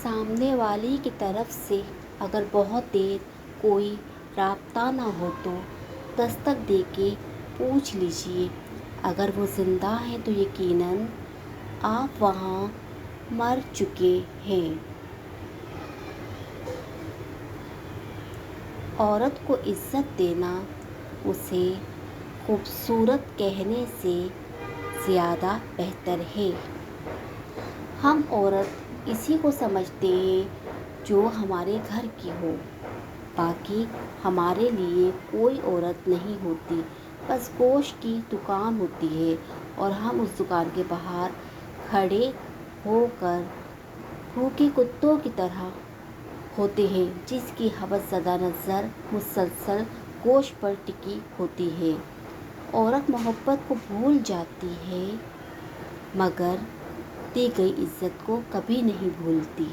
سامنے والی کی طرف سے اگر بہت دیر کوئی رابطہ نہ ہو تو دستک دے کے پوچھ لیجیے۔ اگر وہ زندہ ہیں تو یقیناً آپ وہاں مر چکے ہیں۔ عورت کو عزت دینا اسے خوبصورت کہنے سے زیادہ بہتر ہے۔ ہم عورت اسی کو سمجھتے ہیں جو ہمارے گھر کی ہو، باقی ہمارے لیے کوئی عورت نہیں ہوتی، بس گوشت کی دکان ہوتی ہے اور ہم اس دکان کے باہر کھڑے ہو کر بھوکے کتوں کی طرح ہوتے ہیں جس کی ہوس زدہ نظر مسلسل گوشت پر ٹکی ہوتی ہے۔ عورت محبت کو بھول جاتی ہے مگر دی گئی عزت کو کبھی نہیں بھولتی۔